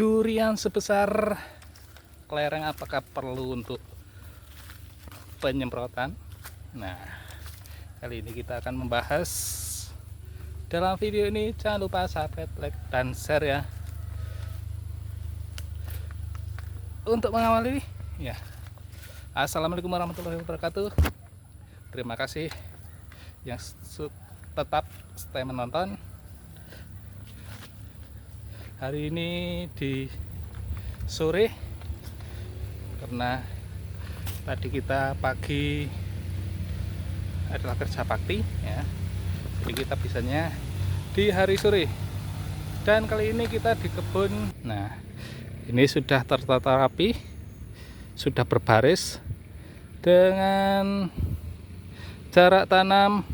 Durian sebesar kelereng apakah perlu untuk penyemprotan? Nah, kali ini kita akan membahas dalam video ini. Jangan lupa subscribe, like, dan share ya. Untuk mengawali ya, assalamualaikum warahmatullahi wabarakatuh. Terima kasih yang tetap stay menonton. Hari ini di sore, karena tadi kita pagi adalah kerja bakti ya, jadi kita bisanya di hari sore. Dan kali ini kita di kebun. Nah, ini sudah tertata rapi, sudah berbaris dengan jarak tanam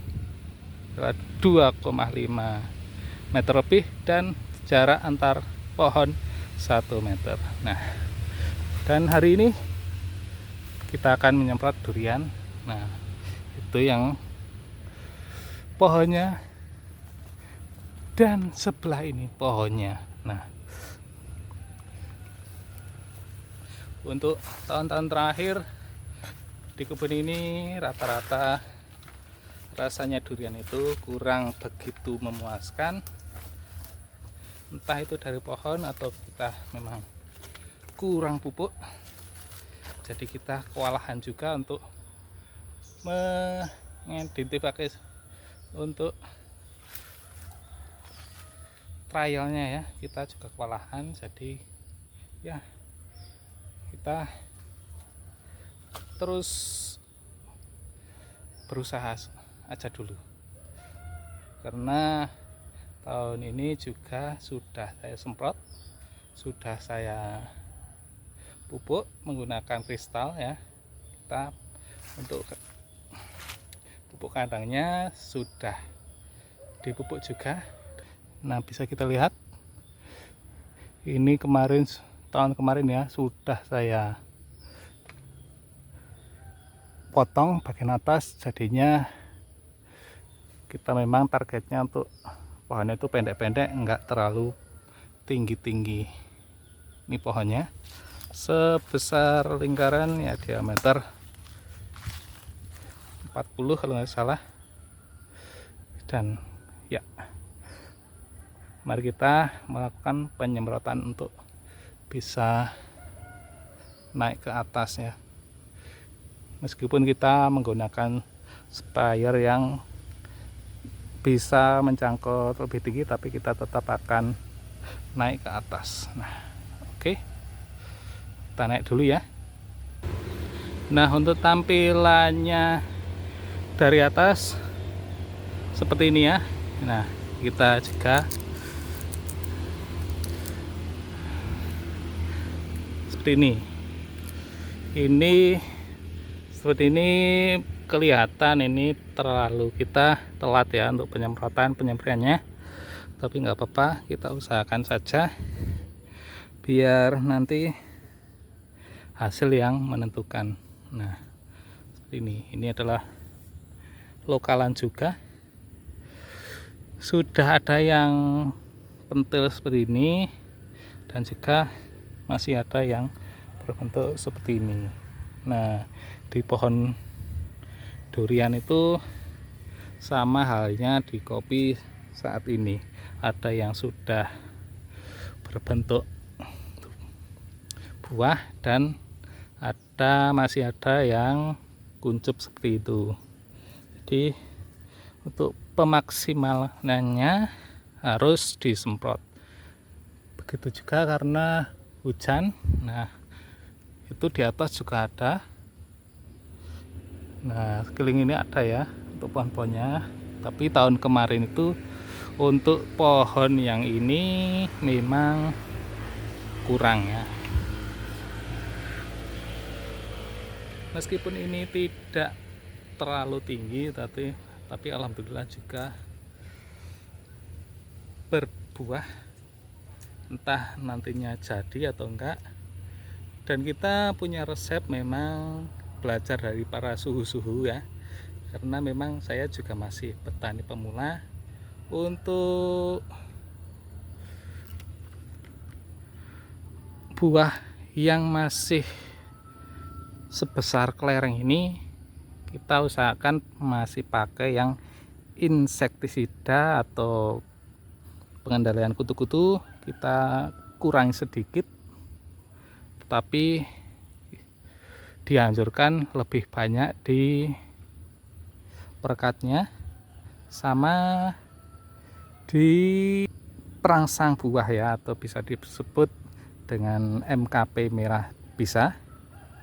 2,5 meter lebih dan jarak antar pohon 1 meter. Nah, dan hari ini kita akan menyemprot durian. Nah, itu yang pohonnya, dan sebelah ini pohonnya. Nah, untuk tahun-tahun terakhir di kebun ini rata-rata rasanya durian itu kurang begitu memuaskan. Entah itu dari pohon atau kita memang kurang pupuk, jadi kita kewalahan juga untuk mengidentifikasi untuk trialnya ya. Kita juga kewalahan, jadi ya kita terus berusaha aja dulu, karena tahun ini juga sudah saya semprot, sudah saya pupuk menggunakan kristal ya. Kita untuk pupuk kandangnya sudah dipupuk juga. Nah, bisa kita lihat ini tahun kemarin ya, sudah saya potong bagian atas, jadinya kita memang targetnya untuk pohonnya itu pendek-pendek, enggak terlalu tinggi-tinggi. Ini pohonnya sebesar lingkaran ya, diameter 40 kalau nggak salah. Dan ya, mari kita melakukan penyemprotan untuk bisa naik ke atas ya. Meskipun kita menggunakan sprayer yang bisa menjangkau lebih tinggi, tapi kita tetap akan naik ke atas. Nah, oke, kita naik dulu ya. Nah, untuk tampilannya dari atas seperti ini ya. Nah, kita juga seperti ini. Seperti ini kelihatan ini terlalu kita telat ya untuk penyemprotannya, tapi nggak apa-apa, kita usahakan saja biar nanti hasil yang menentukan. Nah, seperti ini adalah lokalan juga, sudah ada yang pentil seperti ini, dan juga masih ada yang berbentuk seperti ini. Nah, di pohon durian itu sama halnya di kopi saat ini, ada yang sudah berbentuk buah dan masih ada yang kuncup seperti itu. Jadi untuk pemaksimalannya harus disemprot. Begitu juga karena hujan. Nah, itu di atas juga ada. Nah, sekeliling ini ada ya untuk pohon-pohonnya. Tapi tahun kemarin itu untuk pohon yang ini memang kurang ya. Meskipun ini tidak terlalu tinggi, tapi alhamdulillah juga berbuah. Entah nantinya jadi atau enggak. Dan kita punya resep, memang belajar dari para suhu-suhu ya, karena memang saya juga masih petani pemula. Untuk buah yang masih sebesar kelereng ini kita usahakan masih pakai yang insektisida atau pengendalian kutu-kutu kita kurangi sedikit, tetapi dianjurkan lebih banyak di perekatnya sama di perangsang buah ya, atau bisa disebut dengan MKP merah bisa,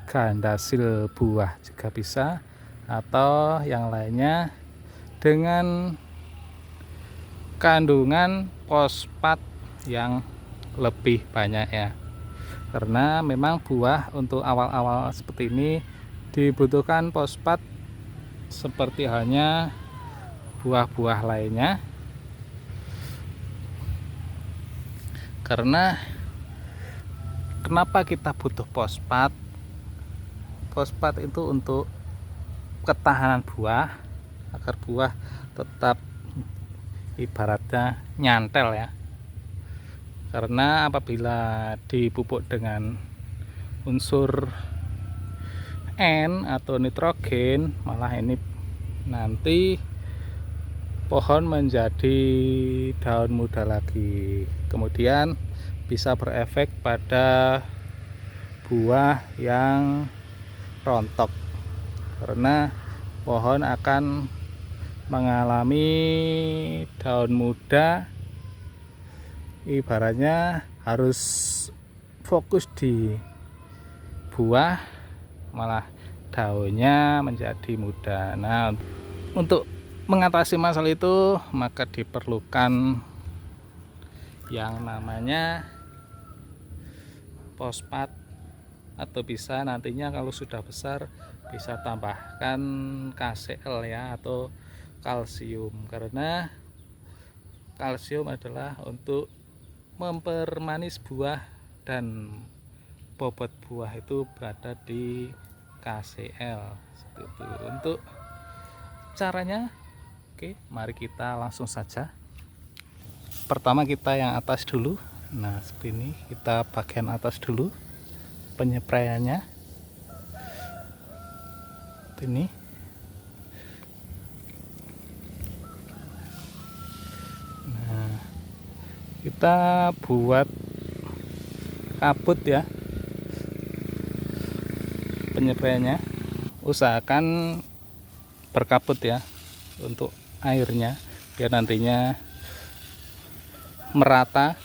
gandasil buah juga bisa, atau yang lainnya dengan kandungan fosfat yang lebih banyak ya, karena memang buah untuk awal-awal seperti ini dibutuhkan fosfat seperti halnya buah-buah lainnya, karena kenapa kita butuh fosfat? Fosfat itu untuk ketahanan buah agar buah tetap ibaratnya nyantel ya, karena apabila dipupuk dengan unsur N atau nitrogen, malah ini nanti pohon menjadi daun muda lagi, kemudian bisa berefek pada buah yang rontok, karena pohon akan mengalami daun muda, ibaratnya harus fokus di buah, malah daunnya menjadi muda. Nah, untuk mengatasi masalah itu maka diperlukan yang namanya fosfat, atau bisa nantinya kalau sudah besar bisa tambahkan KCl ya, atau kalsium, karena kalsium adalah untuk mempermanis buah dan bobot buah itu berada di KCl seperti itu. Untuk caranya, oke, mari kita langsung saja. Pertama kita yang atas dulu. Nah, seperti ini, kita bagian atas dulu penyepraiannya. Ini kita buat kabut ya penyepraiannya, usahakan berkabut ya untuk airnya biar nantinya merata.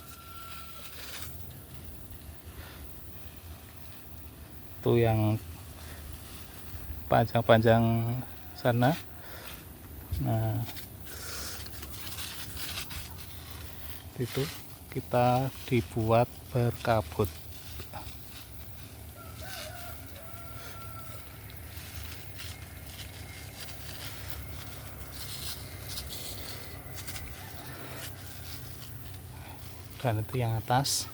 Tuh yang panjang-panjang sana. Nah, itu kita dibuat berkabut. Dan itu yang atas.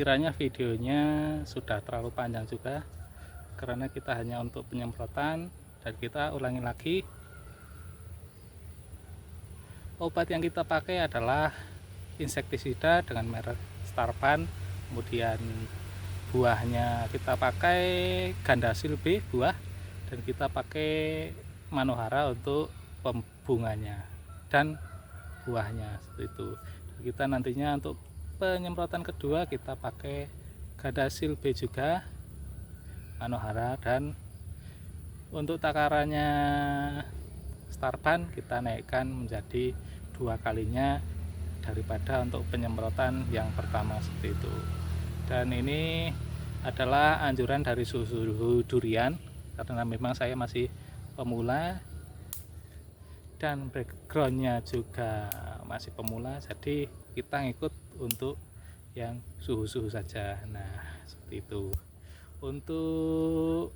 kiranya videonya sudah terlalu panjang juga, karena kita hanya untuk penyemprotan. Dan kita ulangi lagi, obat yang kita pakai adalah insektisida dengan merek Starpan. Kemudian buahnya kita pakai Gandasil B buah, dan kita pakai Manohara untuk pembunganya dan buahnya seperti itu. Kita nantinya untuk penyemprotan kedua kita pakai Gandasil B juga, Manohara, dan untuk takarannya Starpan kita naikkan menjadi 2 kalinya daripada untuk penyemprotan yang pertama seperti itu. Dan ini adalah anjuran dari suhu durian, karena memang saya masih pemula dan backgroundnya juga masih pemula, jadi kita ngikut untuk yang suhu-suhu saja. Nah seperti itu. Untuk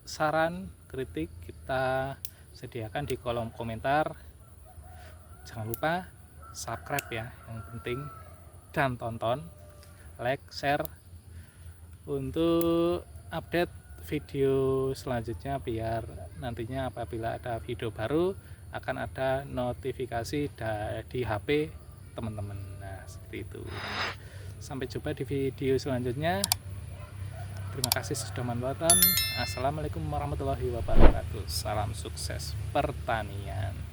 saran kritik kita sediakan di kolom komentar. Jangan lupa subscribe ya, yang penting, dan tonton, like, share untuk update video selanjutnya, biar nantinya apabila ada video baru akan ada notifikasi di HP teman-teman. Nah seperti itu. Sampai jumpa di video selanjutnya. Terima kasih sudah menonton. Assalamualaikum warahmatullahi wabarakatuh. Salam sukses pertanian.